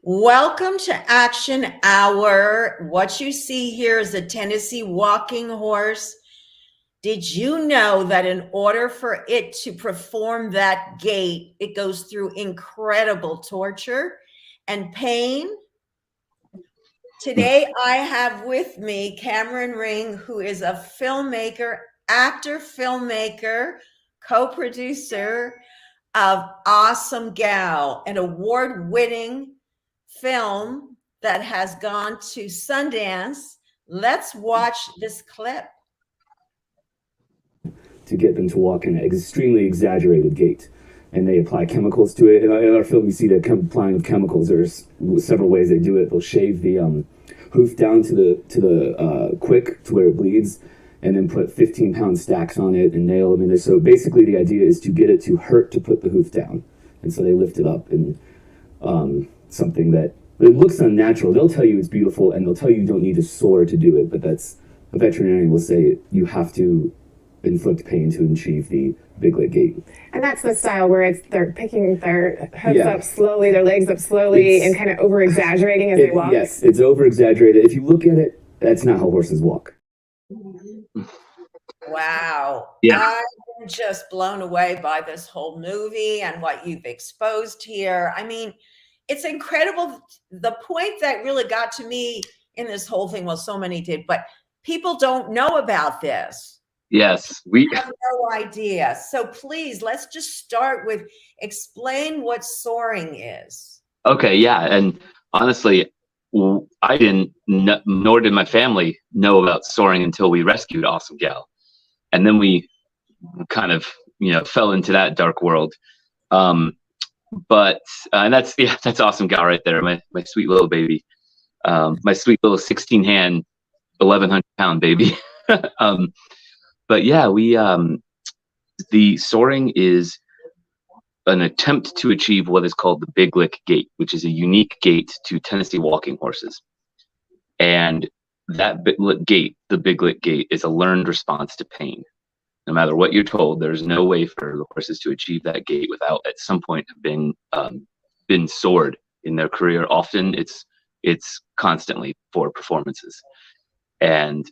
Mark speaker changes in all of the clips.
Speaker 1: Welcome to Action Hour. What you see here is a Tennessee walking horse. Did you know that in order for it to perform that gait, it goes through incredible torture and pain? Today, I have with me Cameron Ring, who is a filmmaker, actor, filmmaker, co-producer of Awesome Gal, an award-winning film that has gone to Sundance. Let's watch this clip.
Speaker 2: To get them to walk in an extremely exaggerated gait. And they apply chemicals to it. In our film, you see them applying chemicals. There's several ways they do it. They'll shave the hoof down to the quick to where it bleeds, and then put 15-pound stacks on it and nail them in there. So basically, the idea is to get it to hurt to put the hoof down, and so they lift it up in something that it looks unnatural. They'll tell you it's beautiful, and they'll tell you don't need a sword to do it. But that's a veterinarian will say you have to inflict pain to achieve the biglet gait.
Speaker 3: And that's the style where they're picking their hooves up slowly, their legs up slowly, and kind of over exaggerating as they walk.
Speaker 2: Yes, it's over exaggerated. If you look at it, that's not how horses walk.
Speaker 1: Wow.
Speaker 4: Yeah.
Speaker 1: I'm just blown away by this whole movie and what you've exposed here. I mean, it's incredible. The point that really got to me in this whole thing, well, so many did, but people don't know about this.
Speaker 4: Yes, we
Speaker 1: have no idea. So please, let's just start with explain what soaring is.
Speaker 4: Okay, yeah, and honestly, I didn't, nor did my family know about soaring until we rescued Awesome Gal, and then we kind of, fell into that dark world. But and that's Awesome Gal right there, my sweet little baby, my sweet little 16-hand, 1,100-pound baby. But yeah, the soaring is an attempt to achieve what is called the biglet gait, which is a unique gait to Tennessee walking horses. And that biglet gait, the biglet gait, is a learned response to pain. No matter what you're told, there's no way for the horses to achieve that gait without at some point been sored in their career. Often it's constantly for performances. And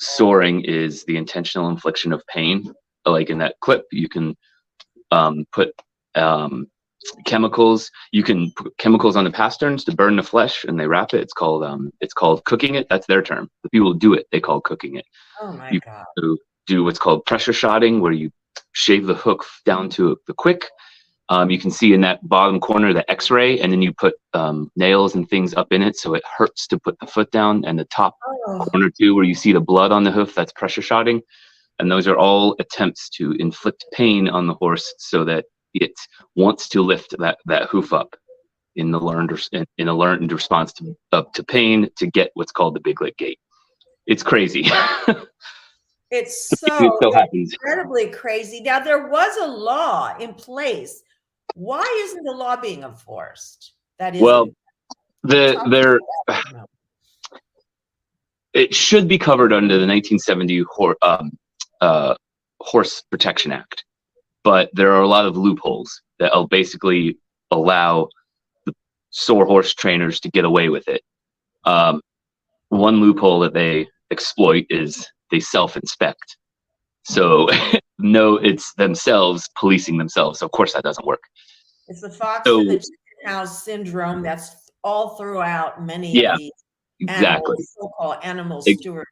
Speaker 4: soaring is the intentional infliction of pain. Like in that clip, you can put chemicals. You can put chemicals on the pasterns to burn the flesh, and they wrap it. It's called cooking it. That's their term. The people who do it, they call cooking it.
Speaker 1: Oh my God.
Speaker 4: You do what's called pressure shotting, where you shave the hook down to the quick. You can see in that bottom corner the X-ray, and then you put nails and things up in it, so it hurts to put the foot down. And the top corner too, where you see the blood on the hoof, that's pressure shotting. And those are all attempts to inflict pain on the horse so that it wants to lift that hoof up in a learned response to pain to get what's called the biglet gait. It's crazy.
Speaker 1: It's so incredibly crazy. Now, there was a law in place. Why isn't the law being enforced? That is,
Speaker 4: well, it should be covered under the 1970 Horse Protection Act, but there are a lot of loopholes that will basically allow the sore horse trainers to get away with it. One loophole that they exploit is they self-inspect. So no, it's themselves policing themselves. So of course that doesn't work.
Speaker 1: It's the fox and the chicken house syndrome that's all throughout many of these so-called animal stewards.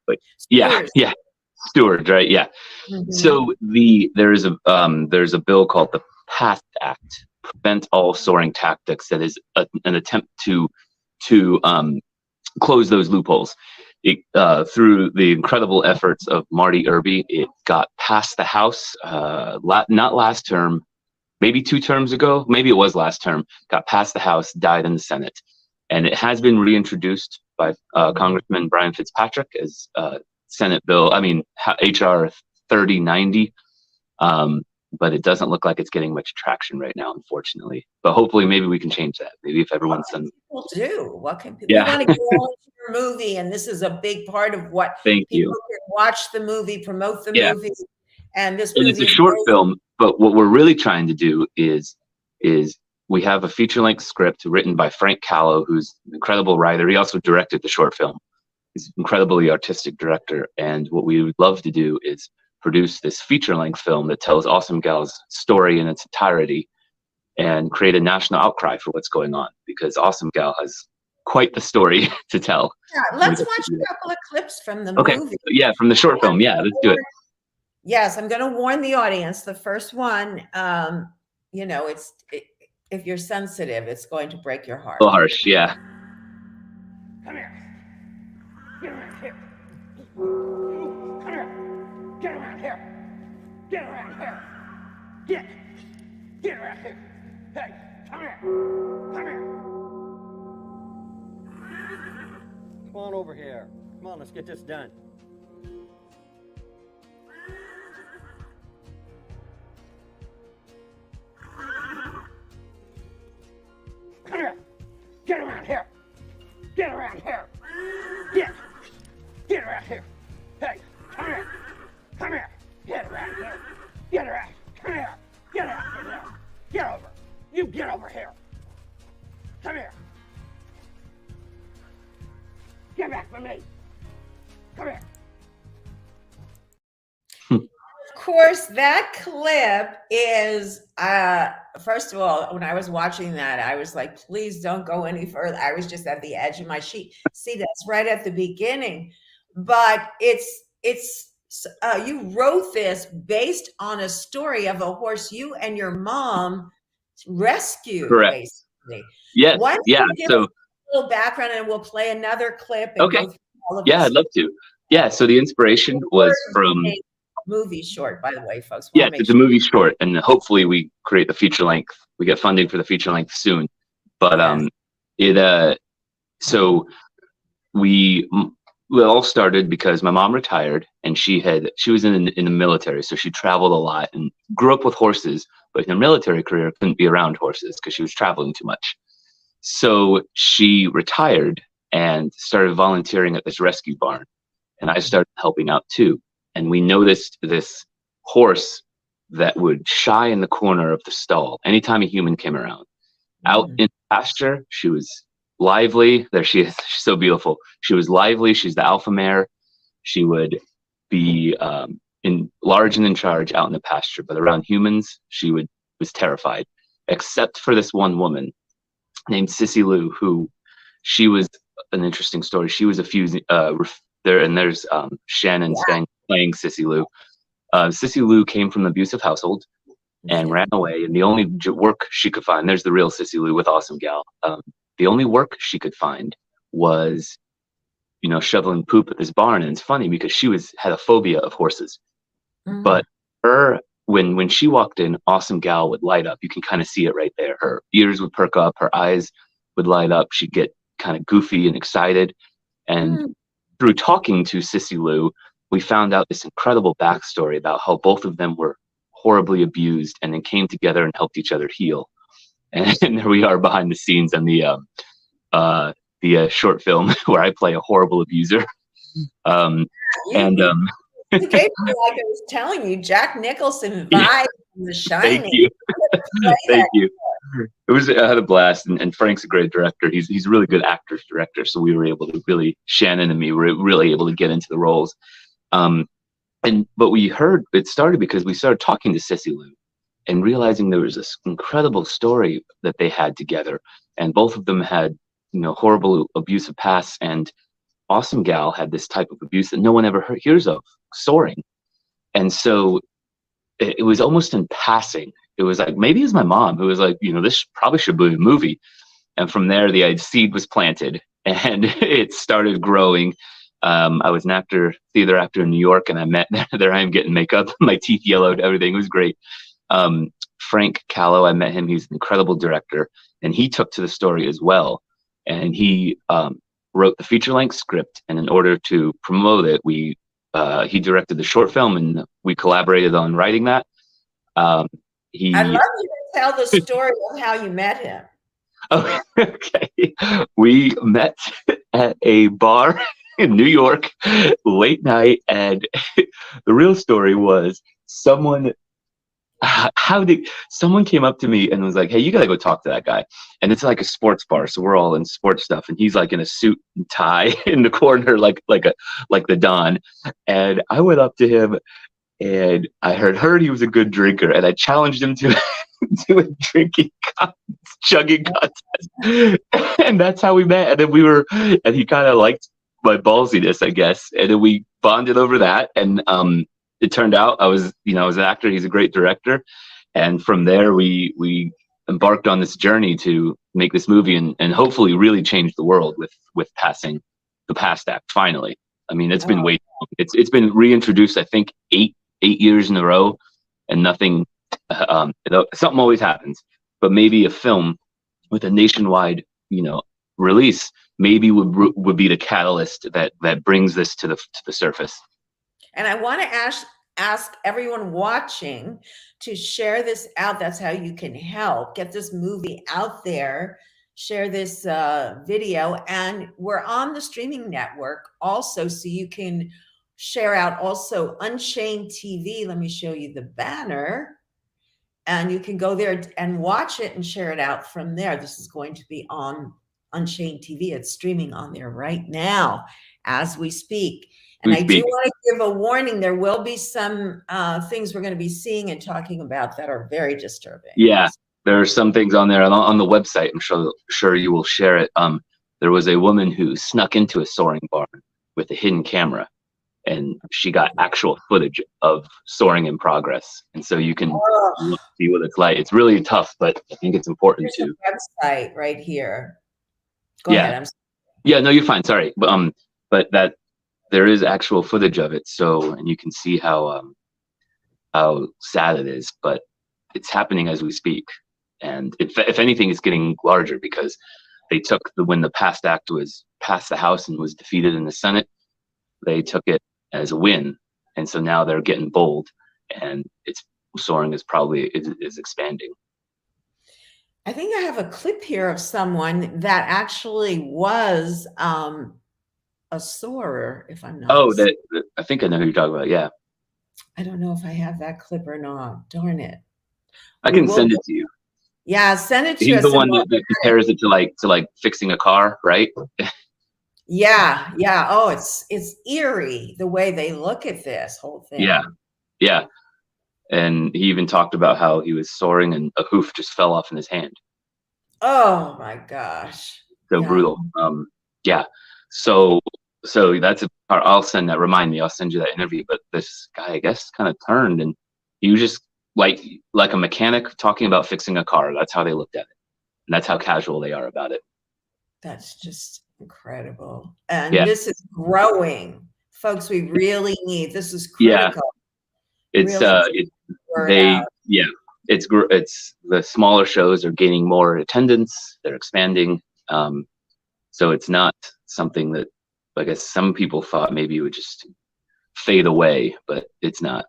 Speaker 4: Stewards, right? Yeah. Mm-hmm. So there's a bill called the PAST Act, Prevent All Soaring Tactics, that is an attempt to close those loopholes. Through the incredible efforts of Marty Irby, it got past the House, not last term, maybe 2 terms ago, maybe it was last term, got past the House, died in the Senate. And it has been reintroduced by Congressman Brian Fitzpatrick as Senate bill, HR 3090. But it doesn't look like it's getting much traction right now, unfortunately. But hopefully, maybe we can change that. Maybe if everyone's done.
Speaker 1: What can people do? We want to go into your movie, and this is a big part of what people can watch the movie, promote the movie, and this movie.
Speaker 4: And it's a short film, but what we're really trying to do is we have a feature-length script written by Frank Callow, who's an incredible writer. He also directed the short film. He's an incredibly artistic director. And what we would love to do is produce this feature-length film that tells Awesome Gal's story in its entirety and create a national outcry for what's going on, because Awesome Gal has quite the story to tell.
Speaker 1: Yeah, let's watch a couple of clips from the
Speaker 4: Okay.
Speaker 1: movie.
Speaker 4: Yeah, from the short film. Yeah, let's do it.
Speaker 1: Yes, I'm going to warn the audience. The first one, you know, if you're sensitive, it's going to break your heart.
Speaker 4: A little harsh, yeah.
Speaker 5: Come here. Get around here. Come here. Get around here. Get around here. Get around here. Hey, come here. Come here. Come on over here. Come on, let's get this done. Come here. Get around here. Get around here. Get around here. Hey, come here. Come here. Get around here. Get around. Come here. Get around here. Get over. You get over here. Come here. Get back from me. Come here.
Speaker 1: Of course, that clip is, first of all, when I was watching that, I was like, please don't go any further. I was just at the edge of my seat. See, that's right at the beginning. But you wrote this based on a story of a horse you and your mom rescued,
Speaker 4: Correct.
Speaker 1: basically.
Speaker 4: Yes,
Speaker 1: Why don't
Speaker 4: yeah.
Speaker 1: you give
Speaker 4: So,
Speaker 1: us a little background, and we'll play another clip. And
Speaker 4: okay.
Speaker 1: go through all of
Speaker 4: Yeah,
Speaker 1: this.
Speaker 4: I'd love to. Yeah, so the inspiration was from...
Speaker 1: movie short, by the way, folks.
Speaker 4: Yeah, it's a movie short, and hopefully we create the feature length. We get funding for the feature length soon. But so we all started because my mom retired, and she was in the military, so she traveled a lot and grew up with horses, but in her military career couldn't be around horses because she was traveling too much. So she retired and started volunteering at this rescue barn, and I started helping out too. And we noticed this horse that would shy in the corner of the stall anytime a human came around. Out in pasture, she was lively. There she is. She's so beautiful. She was lively. She's the alpha mare. She would be large and in charge out in the pasture, but around humans, she was terrified, except for this one woman named Sissy Lou, who she was an interesting story. She was a fusing there, and there's Shannon Stang playing Sissy Lou. Sissy Lou came from an abusive household and ran away, and the only work she could find, there's the real Sissy Lou with Awesome Gal. The only work she could find was, shoveling poop at this barn. And it's funny because she had a phobia of horses. But when she walked in, Awesome Gal would light up. You can kind of see it right there. Her ears would perk up, her eyes would light up. She'd get kind of goofy and excited. And through talking to Sissy Lou, we found out this incredible backstory about how both of them were horribly abused and then came together and helped each other heal. And there we are behind the scenes on the short film where I play a horrible abuser.
Speaker 1: Okay, like I was telling you, Jack Nicholson vibe from The Shining.
Speaker 4: Thank you. Thank you. I had a blast, and Frank's a great director. He's a really good actor's director, so we were able to Shannon and me were really able to get into the roles. But we heard it started because we started talking to Sissy Lou and realizing there was this incredible story that they had together, and both of them had horrible abusive pasts, and Awesome Gal had this type of abuse that no one ever hears of, soaring. And so it was almost in passing. It was like, maybe it's my mom who was like, this probably should be a movie. And from there, the seed was planted and it started growing. I was an theater actor in New York, and I met there. I am getting makeup, my teeth yellowed, everything was great. Frank Callow, I met him. He's an incredible director, and he took to the story as well. And he wrote the feature-length script, and in order to promote it, he directed the short film, and we collaborated on writing that.
Speaker 1: I'd love you to tell the story of how you met him.
Speaker 4: Oh, okay. We met at a bar in New York late night, and the real story was someone how did someone came up to me and was like, "Hey, you got to go talk to that guy." And it's like a sports bar, so we're all in sports stuff, and he's like in a suit and tie in the corner, like the Don. And I went up to him, and I heard he was a good drinker, and I challenged him to to a chugging contest, and that's how we met. And then and he kind of liked my ballsiness, I guess, and then we bonded over that. And it turned out I was an actor. He's a great director, and from there we embarked on this journey to make this movie and hopefully really change the world with passing the Past Act. Finally, I mean, it's been way too long. It's been reintroduced, I think, eight years in a row, and nothing. Something always happens, but maybe a film with a nationwide, release maybe would be the catalyst that brings this to the surface.
Speaker 1: And I want to ask everyone watching to share this out. That's how you can help get this movie out there. Share this video, and we're on the streaming network also, so you can share out also Unchained TV. Let me show you the banner. And you can go there and watch it and share it out from there. This is going to be on Unchained TV. It's streaming on there right now as we speak. And I do want to give a warning. There will be some things we're going to be seeing and talking about that are very disturbing.
Speaker 4: Yeah, there are some things on there on the website. I'm sure you will share it. There was a woman who snuck into a soaring barn with a hidden camera, and she got actual footage of soaring in progress. And so you can see what it's like. It's really tough, but I think it's important
Speaker 1: to. Website right here. Go ahead.
Speaker 4: Yeah, no, you're fine. Sorry. But that there is actual footage of it. So, and you can see how sad it is, but it's happening as we speak. And if anything, it's getting larger because they took when the Past Act was passed the House and was defeated in the Senate, they took it as a win, and so now they're getting bold, and soaring is expanding.
Speaker 1: I think I have a clip here of someone that actually was a soarer, if I'm not.
Speaker 4: Oh, I think I know who you're talking about. Yeah.
Speaker 1: I don't know if I have that clip or not. Darn it.
Speaker 4: I can send it to you.
Speaker 1: Yeah, send it to us.
Speaker 4: He's the one that compares it to like fixing a car, right?
Speaker 1: Yeah. Oh, it's eerie the way they look at this whole thing.
Speaker 4: Yeah. And he even talked about how he was soaring and a hoof just fell off in his hand.
Speaker 1: Oh my gosh.
Speaker 4: So brutal. Yeah. So that's a part. I'll send that. Remind me. I'll send you that interview. But this guy, I guess, kind of turned, and he was just like a mechanic talking about fixing a car. That's how they looked at it, and that's how casual they are about it.
Speaker 1: That's just incredible. And this is growing, folks. We really need. This is critical.
Speaker 4: Yeah. It's the smaller shows are gaining more attendance. They're expanding. So it's not something that, I guess, some people thought maybe it would just fade away, but it's not.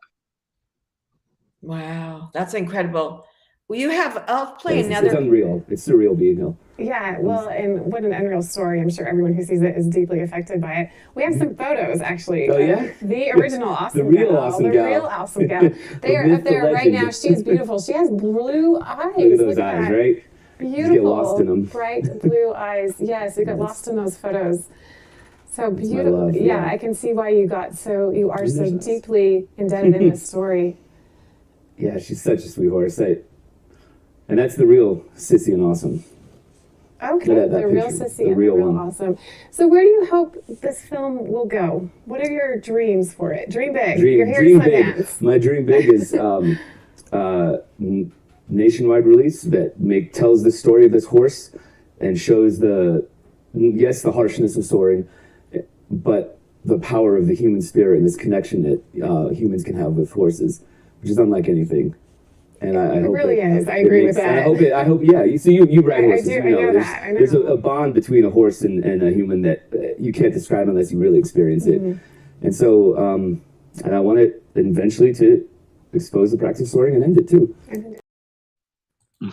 Speaker 1: Wow, that's incredible. Well, you have, I'll play another.
Speaker 2: It's unreal. It's surreal being here.
Speaker 3: Yeah, well, and what an unreal story. I'm sure everyone who sees it is deeply affected by it. We have some photos, actually.
Speaker 2: Oh, yeah?
Speaker 3: The original awesome
Speaker 2: the real
Speaker 3: gal.
Speaker 2: Awesome
Speaker 3: the
Speaker 2: gal.
Speaker 3: real awesome gal. They are up there right now. She's beautiful. She has blue eyes.
Speaker 2: Look at those eyes,
Speaker 3: that.
Speaker 2: right?
Speaker 3: Beautiful.
Speaker 2: You get lost in them.
Speaker 3: Bright blue eyes. Yes, we got lost in those photos. So beautiful.
Speaker 2: Love,
Speaker 3: yeah, I can see why you are so deeply indebted in this story.
Speaker 2: Yeah, she's such a sweet horse. And that's the real Sissy and Awesome.
Speaker 3: Okay, the real Sissy
Speaker 2: the
Speaker 3: and
Speaker 2: real
Speaker 3: the real
Speaker 2: one.
Speaker 3: Awesome. So where do you hope this film will go? What are your dreams for it? Dream big. You're here
Speaker 2: dream
Speaker 3: at Sundance.
Speaker 2: big. My dream big is nationwide release that tells the story of this horse and shows the harshness of soaring, but the power of the human spirit and this connection that humans can have with horses, which is unlike anything. And I hope
Speaker 3: really is. I agree with that.
Speaker 2: I hope. Yeah. You ride horses.
Speaker 3: I know that. I know.
Speaker 2: There's a bond between a horse and a human that you can't describe unless you really experience it. And so, and I want it eventually to expose the practice of soaring and end it too.
Speaker 1: Wow.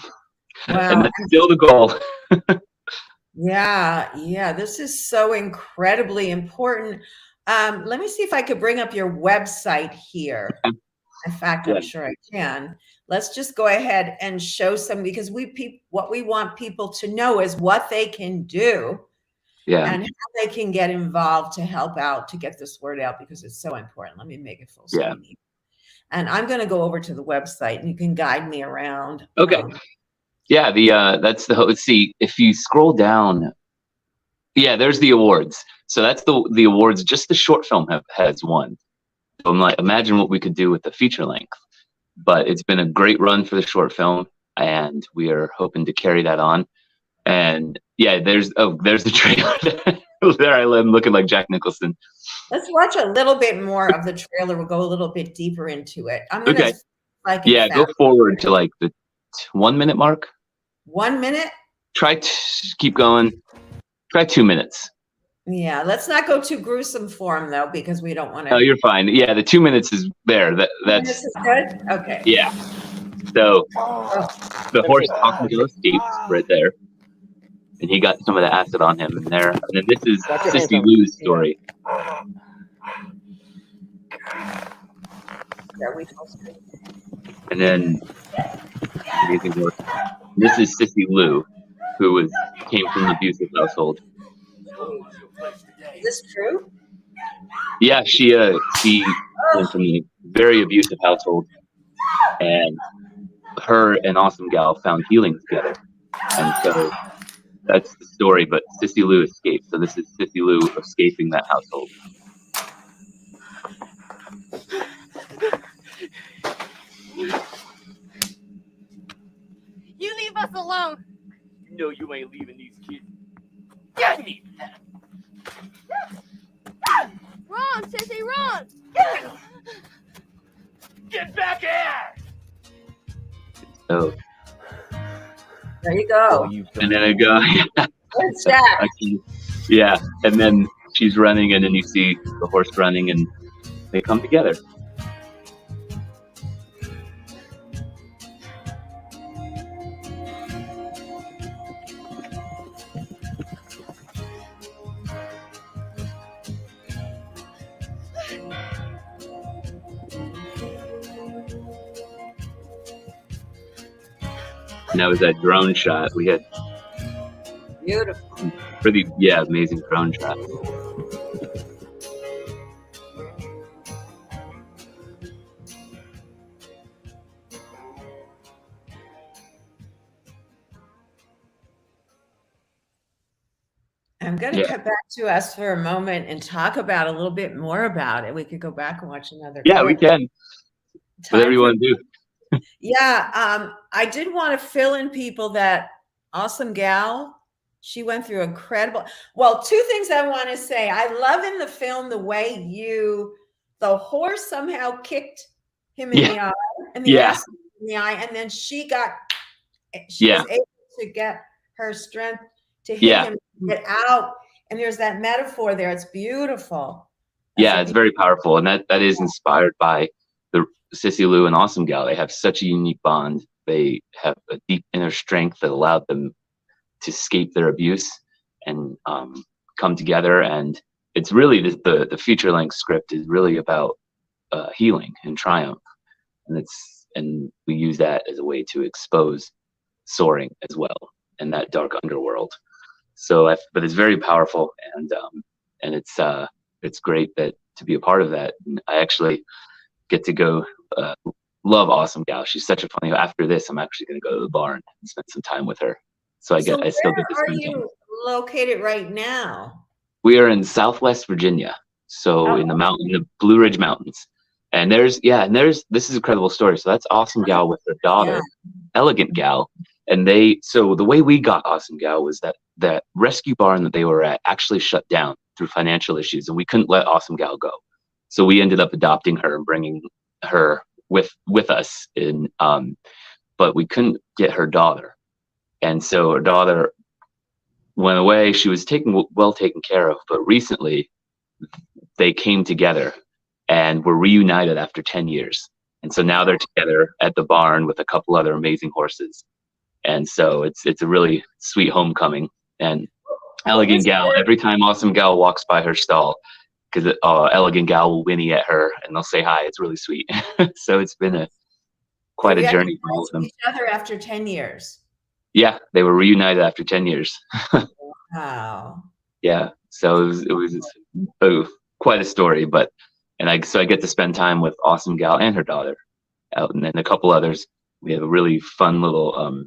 Speaker 4: And that's still the goal.
Speaker 1: Yeah. This is so incredibly important. Let me see if I could bring up your website here. In fact, I'm sure I can. let's just go ahead and show some, because what we want people to know is what they can do
Speaker 4: Yeah.
Speaker 1: and how they can get involved to help out, to get this word out, because it's so important. Let me make it full screen.
Speaker 4: Yeah.
Speaker 1: And I'm going to go over to the website and you can guide me around.
Speaker 4: Okay. Yeah. That's let's see, if you scroll down, yeah, there's the awards. So that's the awards. Just the short film has won. So I'm like, imagine what we could do with the feature length. But it's been a great run for the short film, and we are hoping to carry that on. And yeah, there's the trailer. There I am looking like Jack Nicholson.
Speaker 1: Let's watch a little bit more of the trailer. We'll go a little bit deeper into it. I'm gonna
Speaker 4: go forward to like the 1 minute mark.
Speaker 1: 1 minute.
Speaker 4: Keep going. Try 2 minutes.
Speaker 1: Yeah, let's not go too gruesome for him though, because we don't want to.
Speaker 4: Oh, you're fine. Yeah, the 2 minutes is there. That's
Speaker 1: is good. Okay.
Speaker 4: Yeah. So the horse Octavio escapes right there, and he got some of the acid on him in there. And then this is Sissy Lou's story. And then this is Sissy Lou, who came from an abusive household.
Speaker 1: Is this true?
Speaker 4: Yeah, she came from a very abusive household, and her and Awesome Gal found healing together, and so that's the story. But Sissy Lou escaped, so this is Sissy Lou escaping that household.
Speaker 6: You leave us alone.
Speaker 5: No, you ain't leaving these kids. Get me!
Speaker 6: Run, Sissy, run!
Speaker 5: Get back here!
Speaker 4: So
Speaker 1: there you go.
Speaker 4: And then I go,
Speaker 1: What's that?
Speaker 4: Yeah, and then she's running, and then you see the horse running, and they come together. And that was that drone shot. We had
Speaker 1: Beautiful.
Speaker 4: pretty, amazing drone shot.
Speaker 1: I'm going to cut back to us for a moment and talk about a little bit more about it. We could go back and watch another.
Speaker 4: Yeah, we can. Whatever you want to do.
Speaker 1: Yeah, I did want to fill in people that Awesome Gal, she went through incredible. Well, two things I want to say. I love in the film the way the horse somehow kicked him in the eye, and the ass in the eye, and then she was able to get her strength to hit him, get out, and there's that metaphor there. It's beautiful.
Speaker 4: It's very powerful, and that is inspired by the Sissy Lou and Awesome Gal. They have such a unique bond. They have a deep inner strength that allowed them to escape their abuse and come together. And it's really the feature length script is really about healing and triumph, and we use that as a way to expose soaring as well and that dark underworld. So, but it's very powerful, and it's great to be a part of that. And I actually get to go love Awesome Gal. She's such a funny. After this, I'm actually going to go to the barn and spend some time with her. So I still get to spend time.
Speaker 1: Where are you located right now?
Speaker 4: We are in Southwest Virginia, so in the Blue Ridge Mountains. And this is a incredible story. So that's Awesome Gal with her daughter, Elegant Gal. And so the way we got Awesome Gal was that rescue barn that they were at actually shut down through financial issues, and we couldn't let Awesome Gal go. So we ended up adopting her and bringing her with us but we couldn't get her daughter. And so her daughter went away. She was well taken care of, but recently they came together and were reunited after 10 years. And so now they're together at the barn with a couple other amazing horses. And so it's a really sweet homecoming. And Elegant Gal, every time Awesome Gal walks by her stall, because Elegant Gal will whinny at her and they'll say hi. It's really sweet. So it's been
Speaker 1: So
Speaker 4: quite a
Speaker 1: you had to
Speaker 4: journey for all of them.
Speaker 1: each other after 10 years.
Speaker 4: Yeah, they were reunited after 10 years.
Speaker 1: Wow.
Speaker 4: Yeah, so quite a story, but so I get to spend time with Awesome Gal and her daughter out, and then a couple others. We have a really fun little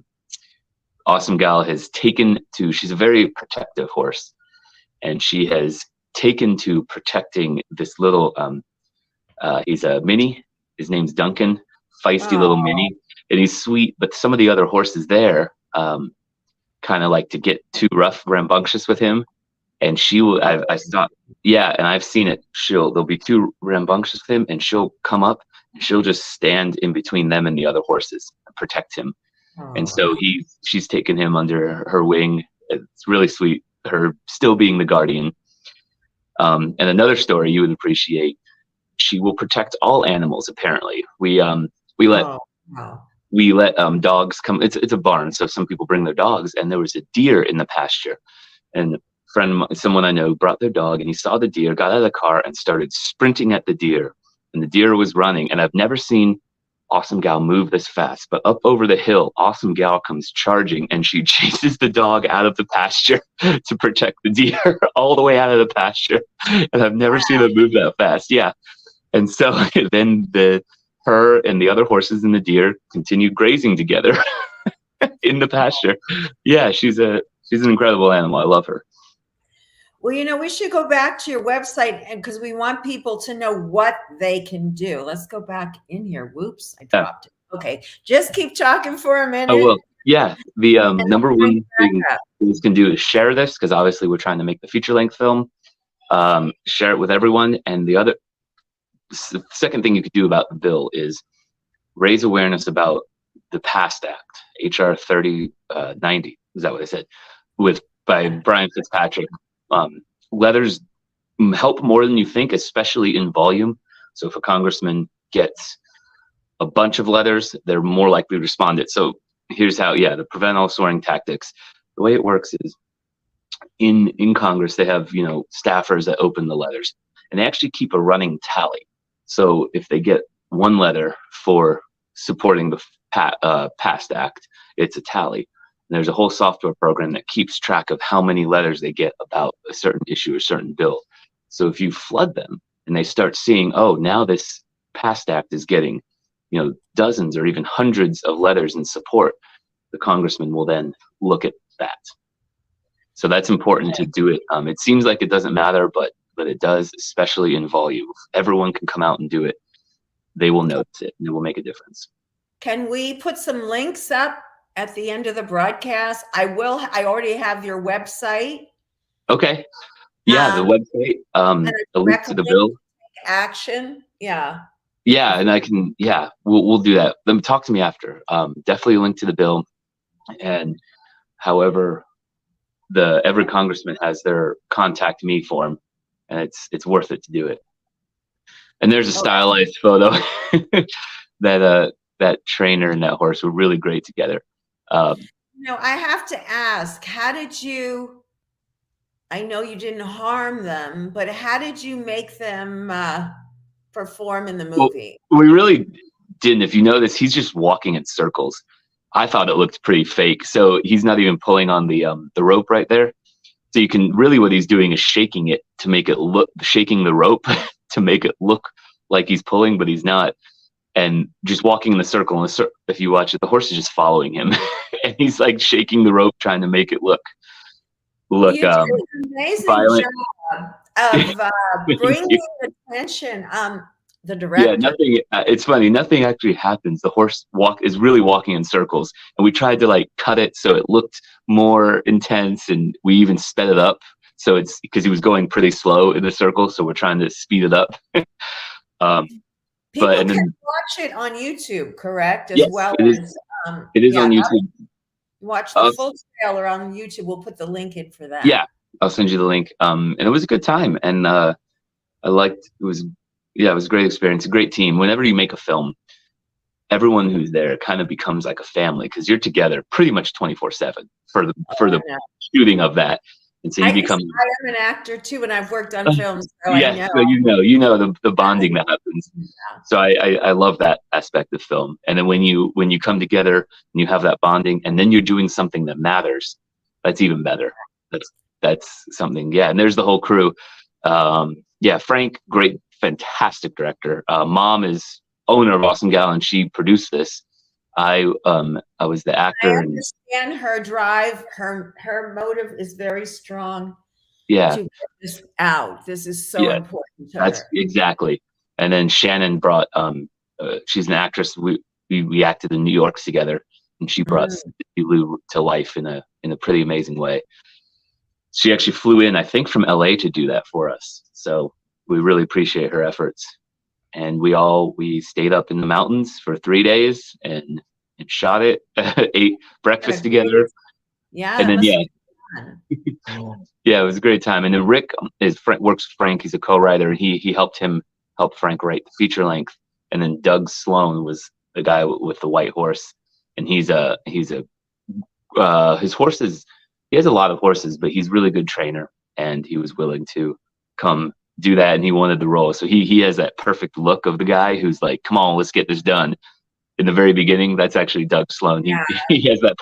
Speaker 4: Awesome Gal has taken to. She's a very protective horse, and she has taken to protecting this little. He's a mini. His name's Duncan, feisty little mini, and he's sweet. But some of the other horses there kind of like to get too rough, rambunctious with him. And she will. I stopped. Yeah, and I've seen it. They'll be too rambunctious with him, and she'll come up and she'll just stand in between them and the other horses and protect him. And so she's taken him under her wing. It's really sweet. Her still being the guardian. And another story you would appreciate. She will protect all animals. Apparently, we let dogs come. It's a barn, so some people bring their dogs. And there was a deer in the pasture, and someone I know brought their dog, and he saw the deer, got out of the car, and started sprinting at the deer. And the deer was running, and I've never seen Awesome Gal move this fast. But up over the hill, Awesome Gal comes charging, and she chases the dog out of the pasture to protect the deer all the way out of the pasture. And I've never seen her move that fast. Yeah. And so then her and the other horses and the deer continued grazing together in the pasture. Yeah, she's an incredible animal. I love her.
Speaker 1: Well, we should go back to your website, and because we want people to know what they can do. Let's go back in here. Whoops, I dropped it. Okay, just keep talking for a minute.
Speaker 4: I will. Yeah, the number one thing you can do is share this, because obviously we're trying to make the feature-length film. Share it with everyone, and the second thing you could do about the bill is raise awareness about the PAST Act, HR 3090. Is that what I said? By Brian Fitzpatrick. Letters help more than you think, especially in volume. So if a congressman gets a bunch of letters, they're more likely to respond it. So here's how, to prevent all swearing tactics. The way it works is in Congress, they have, staffers that open the letters, and they actually keep a running tally. So if they get one letter for supporting the PAST Act, it's a tally. And there's a whole software program that keeps track of how many letters they get about a certain issue or certain bill. So if you flood them and they start seeing, oh, now this PAST Act is getting, dozens or even hundreds of letters in support, the congressman will then look at that. So that's important to do it. It seems like it doesn't matter, but it does, especially in volume. If everyone can come out and do it, they will notice it, and it will make a difference.
Speaker 1: Can we put some links up at the end of the broadcast? I already have your website.
Speaker 4: Okay. Yeah, the website, the link to the bill.
Speaker 1: Action. Yeah.
Speaker 4: Yeah, and I can, we'll do that. Talk to me after. Definitely a link to the bill. And however, every congressman has their contact me form, and it's worth it to do it. And there's a stylized photo that trainer and that horse were really great together.
Speaker 1: I have to ask, I know you didn't harm them, but how did you make them perform in the movie?
Speaker 4: Well, we really didn't. If you notice, he's just walking in circles. I thought it looked pretty fake. So he's not even pulling on the rope right there. So you can really, what he's doing is shaking it to make it shaking the rope to make it look like he's pulling, but he's not. And just walking in the circle. If you watch it, the horse is just following him, and he's like shaking the rope, trying to make it look. You did an
Speaker 1: amazing
Speaker 4: violent.
Speaker 1: Job of bringing attention. The director.
Speaker 4: Yeah, nothing. It's funny. Nothing actually happens. The horse is really walking in circles, and we tried to cut it so it looked more intense, and we even sped it up. So it's because he was going pretty slow in the circle, so we're trying to speed it up.
Speaker 1: People can watch it on YouTube, correct?
Speaker 4: Yes, it is on YouTube.
Speaker 1: Watch the full trailer on YouTube. We'll put the link in for that.
Speaker 4: Yeah, I'll send you the link. And it was a good time, and I liked. It was a great experience. A great team. Whenever you make a film, everyone who's there kind of becomes like a family, because you're together pretty much 24/7 for the shooting of that. And so you become.
Speaker 1: I am an actor too, and I've worked on films, so
Speaker 4: Yes,
Speaker 1: I know.
Speaker 4: so you know the bonding that happens. So I love that aspect of film. And then when you come together and you have that bonding, and then you're doing something that matters, that's even better. That's something. Yeah, and there's the whole crew. Yeah, Frank, great, fantastic director. Mom is owner of Awesome Gal, and she produced this. I was the actor.
Speaker 1: I understand her drive. Her motive is very strong.
Speaker 4: Yeah.
Speaker 1: To get this out. This is so important to
Speaker 4: That's
Speaker 1: her.
Speaker 4: exactly. And then Shannon brought. She's an actress. We acted in New York together, and she brought Lou to life in a pretty amazing way. She actually flew in, I think, from LA to do that for us. So we really appreciate her efforts. And we stayed up in the mountains for 3 days and shot it, ate breakfast together.
Speaker 1: Yeah.
Speaker 4: And then, yeah, it was a great time. And then Rick works with Frank. He's a co-writer. He helped Frank write the feature length. And then Doug Sloan was the guy with the white horse. And his horses, he has a lot of horses, but he's a really good trainer. And he was willing to come do that, and he wanted the role. So he has that perfect look of the guy who's like, come on, let's get this done. In the very beginning, that's actually Doug Sloan. He has that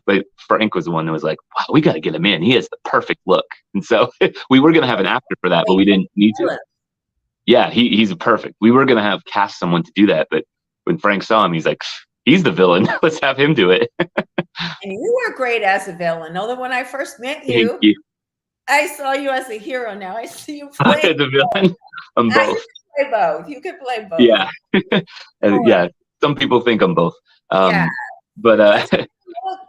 Speaker 4: but Frank was the one that was like, wow, we got to get him in. He has the perfect look. And so we were going to have an actor for that, but we didn't need to. Yeah, he's perfect. We were going to have cast someone to do that, but when Frank saw him, he's like, he's the villain. Let's have him do it.
Speaker 1: And you were great as a villain. Although when I first met you, I saw you as a hero. Now I see you play
Speaker 4: the villain. I'm both.
Speaker 1: You could play both.
Speaker 4: Yeah. Yeah. Some people think I'm both. But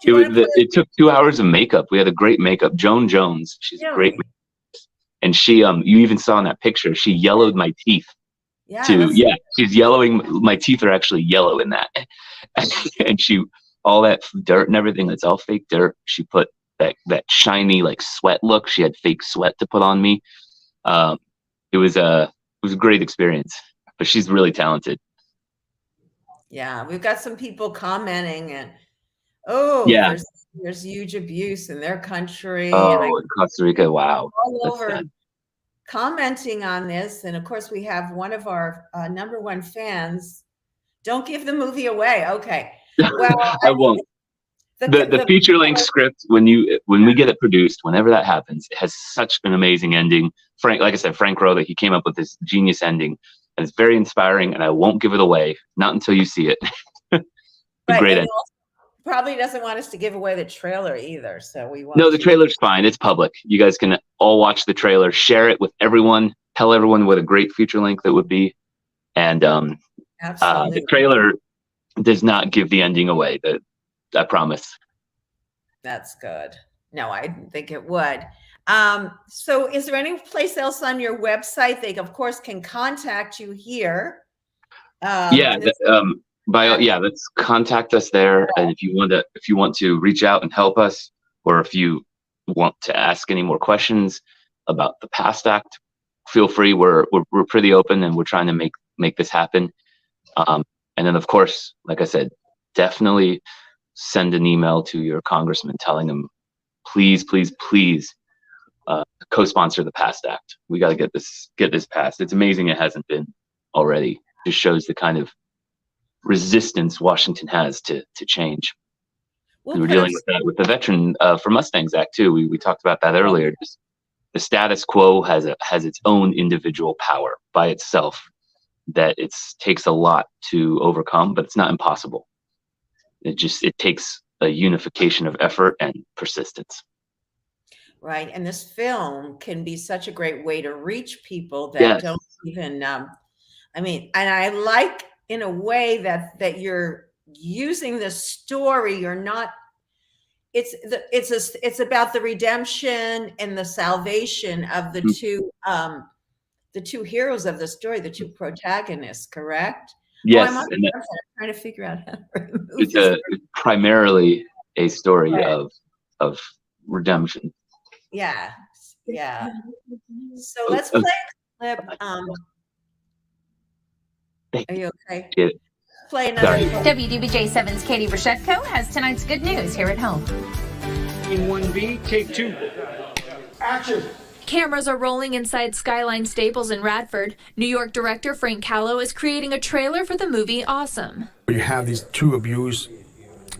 Speaker 4: it took 2 hours of makeup. We had a great makeup. Joan Jones, she's great. And she, you even saw in that picture, she yellowed my teeth. She's yellowing. My teeth are actually yellow in that. And all that dirt and everything, that's all fake dirt. She put that shiny like sweat look. She had fake sweat to put on me. It was a great experience, but she's really talented.
Speaker 1: Yeah, we've got some people commenting, and there's huge abuse in their country.
Speaker 4: Oh, in Costa Rica, wow.
Speaker 1: All over commenting on this, and of course we have one of our number one fans. Don't give the movie away. Okay. Well,
Speaker 4: I won't. The feature length script, when we get it produced, whenever that happens, it has such an amazing ending. Frank, like I said, Frank wrote it. He came up with this genius ending, and it's very inspiring. And I won't give it away, not until you see it. Great ending.
Speaker 1: Probably doesn't want us to give away the trailer either, so we won't.
Speaker 4: No, the trailer's fine. It's public. You guys can all watch the trailer, share it with everyone, tell everyone what a great feature length it would be, and the trailer does not give the ending away. I promise.
Speaker 1: That's good. No, I didn't think it would. So is there any place else on your website they, of course, can contact you here?
Speaker 4: Let's contact us there. And if you want to reach out and help us, or if you want to ask any more questions about the PAST Act, feel free. We're pretty open, and we're trying to make this happen. And then, of course, like I said, definitely send an email to your congressman telling them, please, please, please, co-sponsor the PAST Act. We got to get this passed. It's amazing it hasn't been already. It just shows the kind of resistance Washington has to change. We're dealing with that with the Veteran for Mustangs Act too. We talked about that earlier. Just the status quo has its own individual power by itself that it takes a lot to overcome, but it's not impossible. It takes a unification of effort and persistence.
Speaker 1: Right. And this film can be such a great way to reach people that don't even, and I like in a way that you're using the story. You're not, it's about the redemption and the salvation of the two heroes of the story, the two protagonists, correct?
Speaker 4: Yes.
Speaker 1: I'm trying to figure out how to remove
Speaker 4: it's primarily a story of redemption.
Speaker 1: Yeah. So let's play a clip. Are you okay?
Speaker 4: Yeah.
Speaker 1: Play another clip.
Speaker 7: WDBJ7's Katie Rashevko has tonight's good news here at home.
Speaker 5: In 1B, take 2. Action!
Speaker 7: Cameras are rolling inside Skyline Staples in Radford. New York director Frank Callow is creating a trailer for the movie Awesome.
Speaker 8: You have these two abused,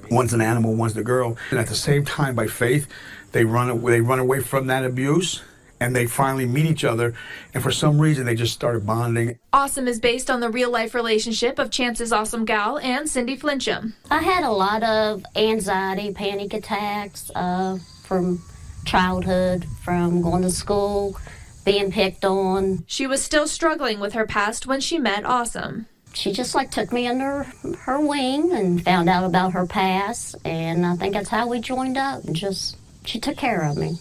Speaker 8: one's an animal, one's the girl, and at the same time, by faith, they run away from that abuse, and they finally meet each other, and for some reason they just started bonding.
Speaker 7: Awesome is based on the real-life relationship of Chance's awesome gal and Cindy Flincham.
Speaker 9: I had a lot of anxiety, panic attacks from childhood, from going to school, being picked on.
Speaker 7: She was still struggling with her past when she met Awesome.
Speaker 9: She just took me under her wing and found out about her past, and I think that's how we joined up. And she took care of me.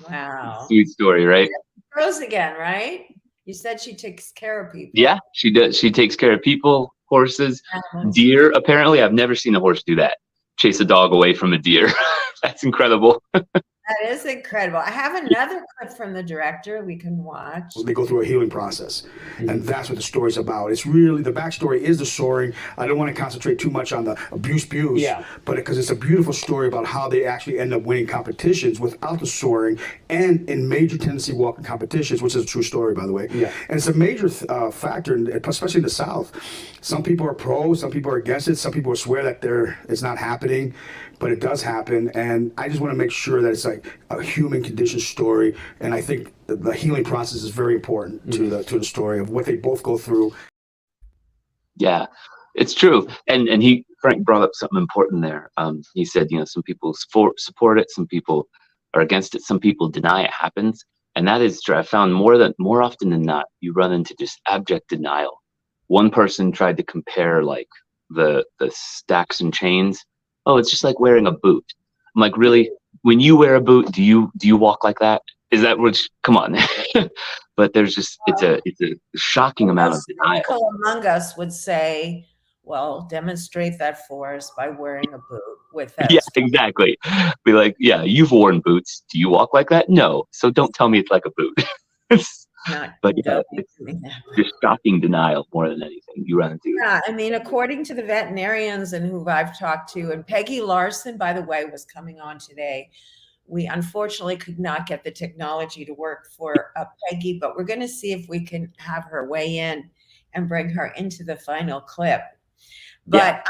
Speaker 1: Wow.
Speaker 4: Sweet story, right?
Speaker 1: Rose again, right? You said she takes care of people.
Speaker 4: Yeah, she does. She takes care of people, horses, deer. Apparently, I've never seen a horse do that. Chase a dog away from a deer. That's incredible.
Speaker 1: That is incredible. I have another clip from the director we can watch.
Speaker 8: They go through a healing process, and that's what the story's about. It's really, the backstory is the soaring. I don't want to concentrate too much on the abuse, but because it's a beautiful story about how they actually end up winning competitions without the soaring, and in major Tennessee walking competitions, which is a true story, by the way.
Speaker 2: Yeah.
Speaker 8: And it's a major factor, especially in the South. Some people are pro, some people are against it, some people swear that it's not happening, but it does happen. And I just want to make sure that it's like a human condition story. And I think the healing process is very important to the story of what they both go through.
Speaker 4: Yeah, it's true. And Frank brought up something important there. He said, some people support it, some people are against it, some people deny it happens. And that is true. I found more often than not, you run into just abject denial. One person tried to compare like the stacks and chains. Oh, it's just like wearing a boot. I'm like, really? When you wear a boot, do you walk like that? Is that which? Come on. But there's just it's a shocking amount of denial.
Speaker 1: Cynical among us would say, well, demonstrate that for us by wearing a boot with that.
Speaker 4: Yeah, exactly. Be like, yeah, you've worn boots. Do you walk like that? No. So don't tell me it's like a boot. But yeah, it's just shocking denial more than anything you run into.
Speaker 1: Yeah, I mean, according to the veterinarians and who I've talked to, and Peggy Larson, by the way, was coming on today. We unfortunately could not get the technology to work for Peggy, but we're going to see if we can have her weigh in and bring her into the final clip. But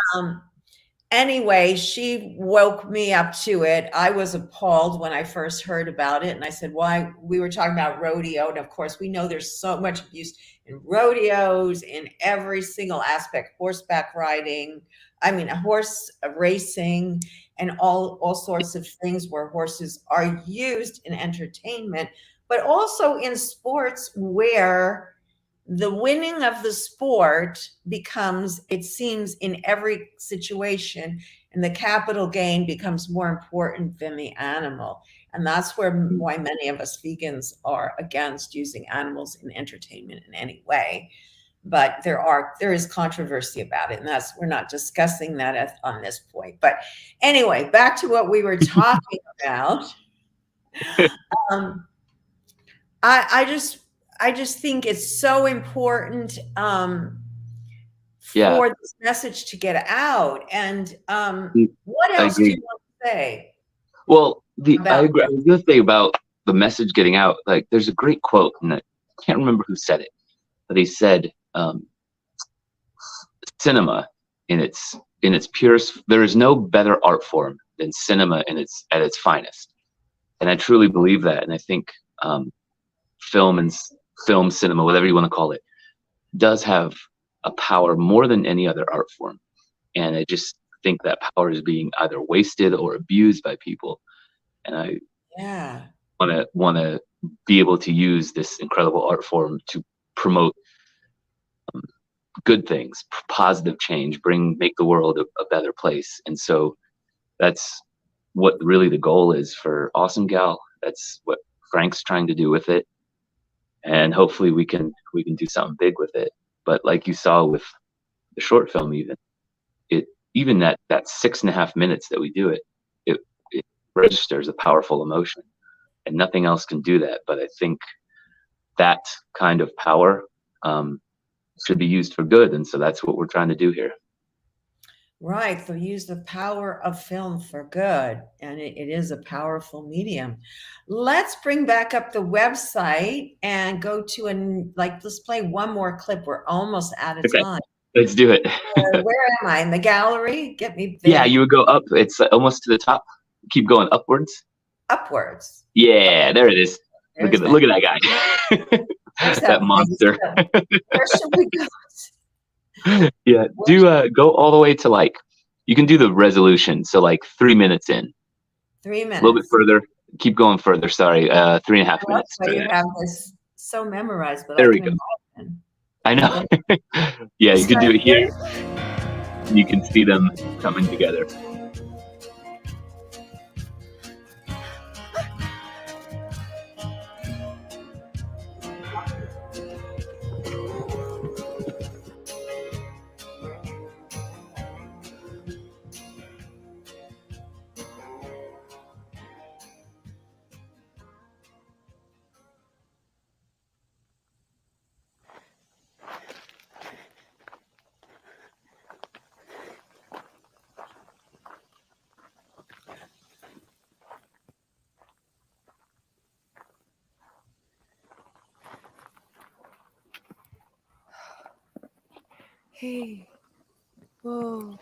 Speaker 1: anyway, she woke me up to it. I was appalled when I first heard about it. And I said, why? We were talking about rodeo. And of course, we know there's so much abuse in rodeos, in every single aspect, horseback riding, horse racing, and all sorts of things where horses are used in entertainment, but also in sports where the winning of the sport becomes, it seems, in every situation, and the capital gain becomes more important than the animal. And that's why many of us vegans are against using animals in entertainment in any way. But there is controversy about it, and we're not discussing that on this point. But anyway, back to what we were talking about. I just think it's so important for this message to get out. And what else do you want to say?
Speaker 4: Well, I agree. I was going to say about the message getting out. Like, there's a great quote, and I can't remember who said it, but he said, "Cinema, in its purest, there is no better art form than cinema at its finest." And I truly believe that. And I think film, cinema, whatever you want to call it, does have a power more than any other art form. And I just think that power is being either wasted or abused by people. And I want to be able to use this incredible art form to promote good things, positive change, make the world a better place. And so that's what really the goal is for Awesome Gal. That's what Frank's trying to do with it. And hopefully we can do something big with it. But like you saw with the short film, even that 6.5 minutes that we do it registers a powerful emotion, and nothing else can do that. But I think that kind of power should be used for good, and so that's what we're trying to do here.
Speaker 1: Right. So use the power of film for good. And it is a powerful medium. Let's bring back up the website and go to let's play one more clip. We're almost out of
Speaker 4: Okay,
Speaker 1: time.
Speaker 4: let's do it.
Speaker 1: Where am I? In the gallery? Get me there.
Speaker 4: Yeah, you would go up. It's almost to the top. Keep going upwards.
Speaker 1: Upwards.
Speaker 4: Yeah, there it is. Look at that guy. That monster.
Speaker 1: Where should we go?
Speaker 4: Yeah, go all the way to like, you can do the resolution. So like 3 minutes in.
Speaker 1: 3 minutes.
Speaker 4: A little bit further. Keep going further. Sorry, 3.5 minutes.
Speaker 1: Why you have this so memorized, but
Speaker 4: there
Speaker 1: I
Speaker 4: we
Speaker 1: can
Speaker 4: go.
Speaker 1: imagine.
Speaker 4: I know. Yeah, you can do it here. You can see them coming together.
Speaker 6: Hey. Whoa.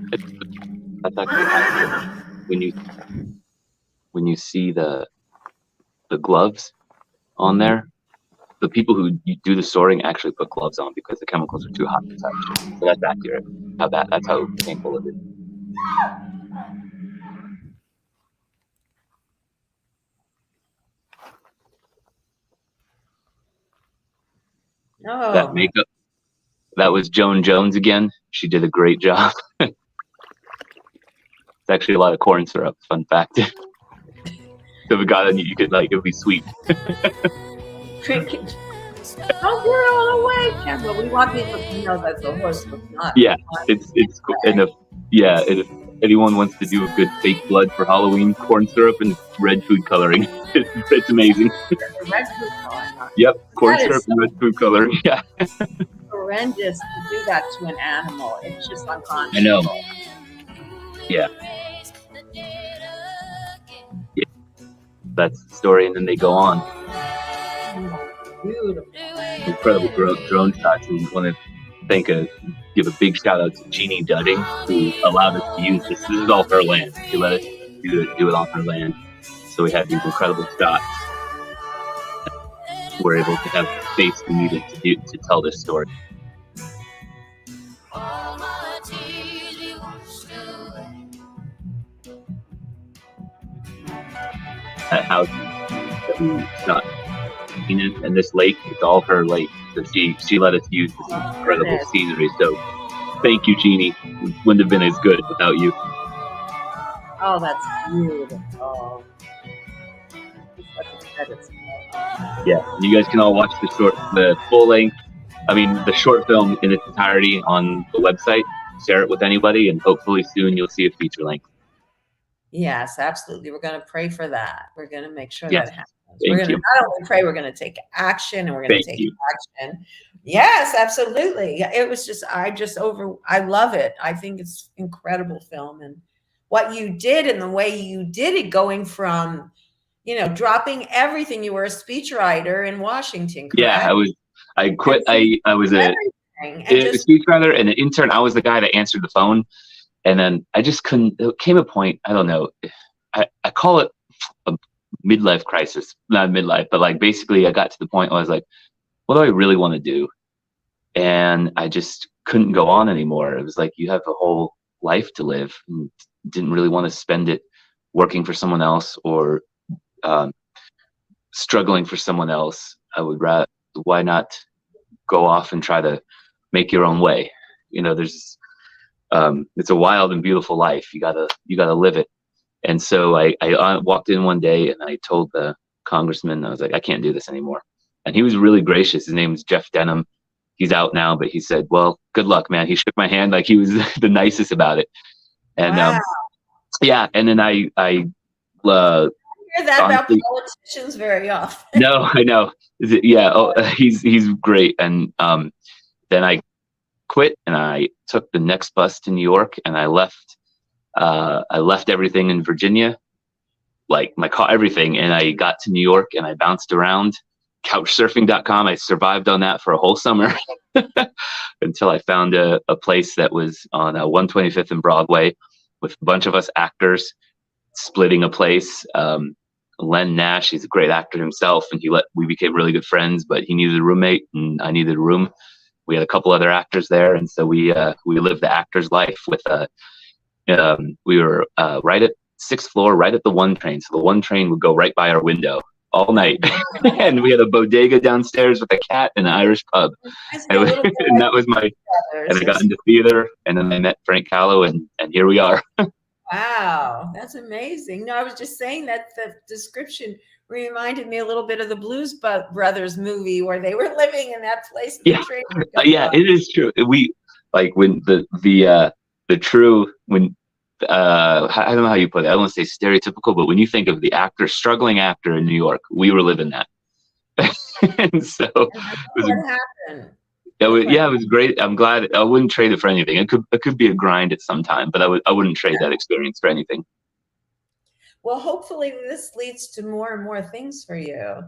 Speaker 4: That's actually accurate. When you see the gloves on there, the people who do the sorting actually put gloves on because the chemicals are too hot to touch. So that's accurate. That's how painful it is.
Speaker 1: Oh.
Speaker 4: That makeup, that was Joan Jones again. She did a great job. It's actually a lot of corn syrup. Fun fact. So we got it, you could like, it would be sweet.
Speaker 1: Drink it. Don't give it all away, Campbell. We want people to know that the horse was not.
Speaker 4: Yeah, it's and if anyone wants to do a good fake blood for Halloween, corn syrup and red food coloring. It's amazing.
Speaker 1: The red food coloring.
Speaker 4: Yep, corn
Speaker 1: That is
Speaker 4: syrup and red food coloring. Yeah.
Speaker 1: Horrendous to do that to an animal. It's just unconscionable.
Speaker 4: I know. Yeah. That's the story, and then they go on.
Speaker 1: Beautiful.
Speaker 4: Incredible drone shots, and want to give a big shout out to Jeannie Dudding, who allowed us to use this. This is all her land. She let us do it on her land, so we had these incredible shots. We're able to have the space we needed to tell this story. That house that we shot in, and this lake, it's all her lake. So she let us use this incredible scenery. So thank you, Jeannie. It wouldn't have been as good without you.
Speaker 1: Oh, that's beautiful.
Speaker 4: Yeah, you guys can all watch the full length. I mean, the short film in its entirety on the website. Share it with anybody, and hopefully soon you'll see a feature length.
Speaker 1: Yes, absolutely. We're going to pray for that. We're going to make sure
Speaker 4: Yes.
Speaker 1: that happens.
Speaker 4: Thank
Speaker 1: We're going to
Speaker 4: you.
Speaker 1: not only pray, we're going to take action, and we're going to
Speaker 4: Thank
Speaker 1: take
Speaker 4: you.
Speaker 1: action. Yes, absolutely. It was just, I love it. I think it's incredible film, and what you did and the way you did it, going from, dropping everything. You were a speechwriter in Washington, correct?
Speaker 4: Yeah, I quit. I was a speechwriter and an intern. I was the guy that answered the phone. And then I just couldn't, there came a point, I don't know, I call it a midlife crisis, not midlife, but like basically I got to the point where I was like, what do I really want to do? And I just couldn't go on anymore. It was like, you have a whole life to live, and didn't really want to spend it working for someone else or struggling for someone else. I would rather, why not go off and try to make your own way? There's, it's a wild and beautiful life. You gotta live it. And so I walked in one day and I told the congressman, I was like, I can't do this anymore. And he was really gracious. His name is Jeff Denham. He's out now, but he said, well, good luck, man. He shook my hand. Like, he was the nicest about it. And
Speaker 1: Wow.
Speaker 4: yeah. And then I
Speaker 1: hear that about
Speaker 4: honestly,
Speaker 1: politicians very often.
Speaker 4: no, I know. Yeah, oh, he's great. And then I quit and I took the next bus to New York, and I left. I left everything in Virginia, like my car, everything, and I got to New York and I bounced around. Couchsurfing.com. I survived on that for a whole summer until I found a place that was on 125th and Broadway with a bunch of us actors splitting a place. Len Nash, he's a great actor himself, and we became really good friends, but he needed a roommate and I needed a room. We had a couple other actors there, and so we lived the actor's life with we were right at 6th floor, right at the one train. So the one train would go right by our window all night. And we had a bodega downstairs with a cat and an Irish pub. And that was and I got into theater, and then I met Frank Callow, and here we are.
Speaker 1: Wow, that's amazing. No, I was just saying that the description reminded me a little bit of the Blues Brothers movie where they were living in that place.
Speaker 4: Yeah, yeah, it is true. We like when the true when I don't know how you put it. I don't want to say stereotypical, but when you think of the struggling actor in New York, we were living that. And so
Speaker 1: what happened?
Speaker 4: It was great. I'm glad. I wouldn't trade it for anything. It could be a grind at some time, but I wouldn't trade that experience for anything.
Speaker 1: Well, hopefully this leads to more and more things for you.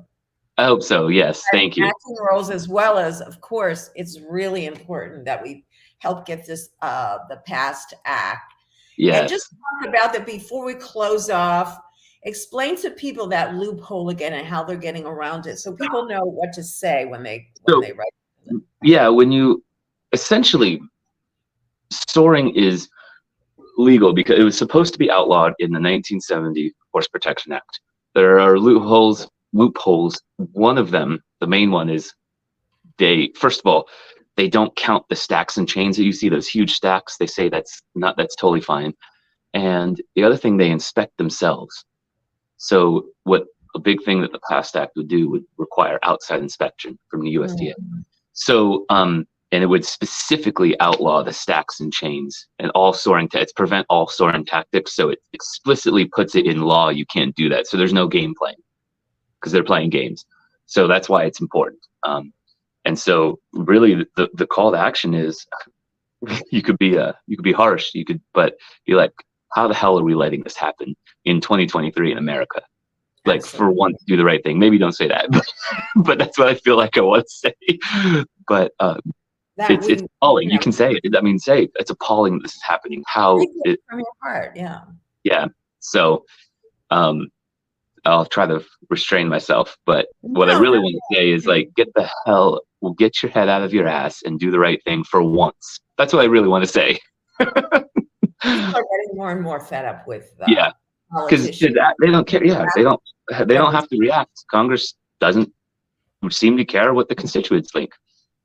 Speaker 4: I hope so. Yes. Thank you.
Speaker 1: Acting roles, as well as, of course, it's really important that we help get this the past act.
Speaker 4: Yes.
Speaker 1: And just talk about that before we close off. Explain to people that loophole again and how they're getting around it, so people know what to say when they write.
Speaker 4: Yeah, when you essentially, soaring is legal because it was supposed to be outlawed in the 1970 Horse Protection Act. There are loopholes. One of them, the main one, is first of all, they don't count the stacks and chains that you see, those huge stacks. They say that's totally fine. And the other thing, they inspect themselves. So a big thing that the Past Act would do would require outside inspection from the USDA. So, and it would specifically outlaw the stacks and chains and all soaring. It's prevent all soaring tactics. So it explicitly puts it in law. You can't do that. So there's no game playing because they're playing games. So that's why it's important. And so really the call to action is you could be harsh, but be like, how the hell are we letting this happen in 2023 in America? Like, for once, do the right thing. Maybe don't say that, but that's what I feel like I want to say. But it's appalling. You can say it. I mean, say it's appalling that this is happening. How it
Speaker 1: from your heart, yeah.
Speaker 4: Yeah. So I'll try to restrain myself. But what I really want to say is, like, get your head out of your ass and do the right thing for once. That's what I really want to say.
Speaker 1: People are getting more and more fed up with
Speaker 4: because they don't care. Yeah, they don't have to react. Congress doesn't seem to care what the constituents think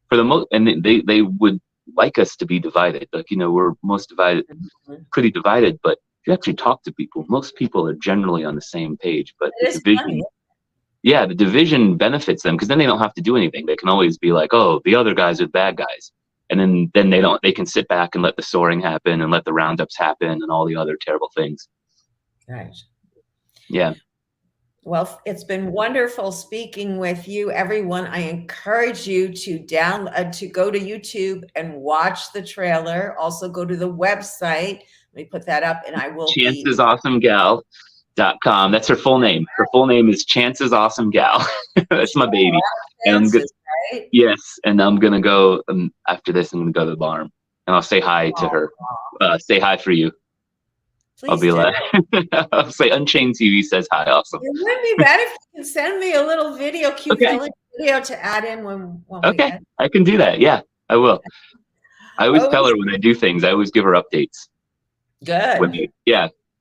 Speaker 4: for the most, and they would like us to be divided. Like, we're most divided, pretty divided. But if you actually talk to people, most people are generally on the same page. But the division benefits them because then they don't have to do anything. They can always be like, oh, the other guys are the bad guys. And then they can sit back and let the soaring happen and let the roundups happen and all the other terrible things.
Speaker 1: Right.
Speaker 4: Yeah.
Speaker 1: Well, it's been wonderful speaking with you, everyone. I encourage you to go to YouTube and watch the trailer. Also go to the website. Let me put that up, and I will.
Speaker 4: ChancesAwesomeGal.com. That's her full name. Her full name is Chances Awesome Gal. That's my baby. And I'm good. Right? Yes, and I'm gonna go after this. I'm gonna go to the barn, and I'll say hi to her. Say hi for you. Please I'll be like, I'll say Unchained TV says hi. Also,
Speaker 1: it wouldn't be bad if you can send me a little video, video to add in when
Speaker 4: okay, I can do that. Yeah, I will. I always tell her when I do things. I always give her updates.
Speaker 1: Good.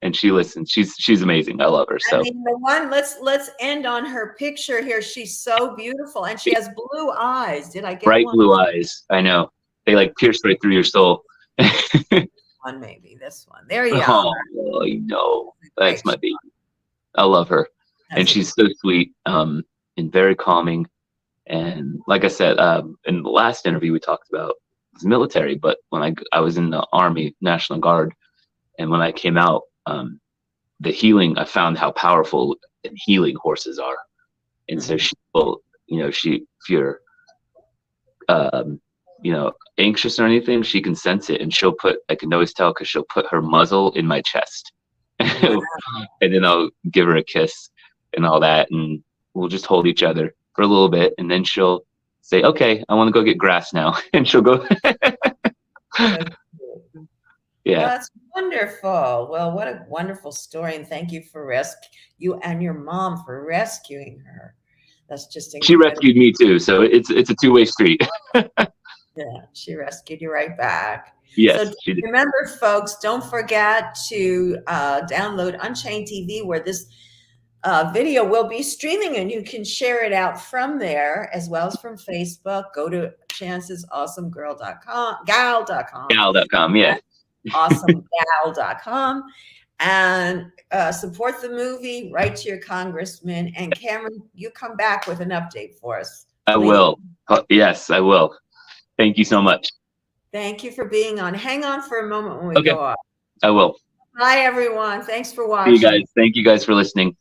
Speaker 4: And she listens. She's amazing. I love her. So
Speaker 1: I mean, the one let's end on her picture here. She's so beautiful, and she has blue eyes. Did I get
Speaker 4: bright blue eyes? I know they like pierce right through your soul.
Speaker 1: One, maybe this one. There you are.
Speaker 4: Oh, that's my baby. I love her, and she's so sweet, and very calming. And like I said, in the last interview we talked about was military, but when I was in the Army National Guard, and when I came out, the healing, I found how powerful healing horses are. And so she will, you know, if you're, you know, anxious or anything, she can sense it, and she'll put, I can always tell because she'll put her muzzle in my chest, and then I'll give her a kiss and all that, and we'll just hold each other for a little bit, and then she'll say, "Okay, I want to go get grass now," and she'll go. Yeah,
Speaker 1: That's wonderful. Well, what a wonderful story, and thank you for you and your mom for rescuing her. That's just
Speaker 4: she
Speaker 1: incredible.
Speaker 4: rescued me too, so it's a two-way street.
Speaker 1: Yeah, she rescued you right back.
Speaker 4: Yes,
Speaker 1: So
Speaker 4: she did.
Speaker 1: remember, folks, don't forget to download Unchained TV, where this video will be streaming, and you can share it out from there as well as from Facebook. Go to chancesawesomegirl.com, gal.com.
Speaker 4: Gal.com, yeah.
Speaker 1: awesomegal.com, and support the movie. Write to your congressman, and Cameron, you come back with an update for us.
Speaker 4: I will. Yes, I will. Thank you so much.
Speaker 1: Thank you for being on. Hang on for a moment when we
Speaker 4: Okay.
Speaker 1: go off.
Speaker 4: I will.
Speaker 1: Bye, everyone. Thanks for
Speaker 4: See
Speaker 1: watching.
Speaker 4: you guys. Thank you guys for listening.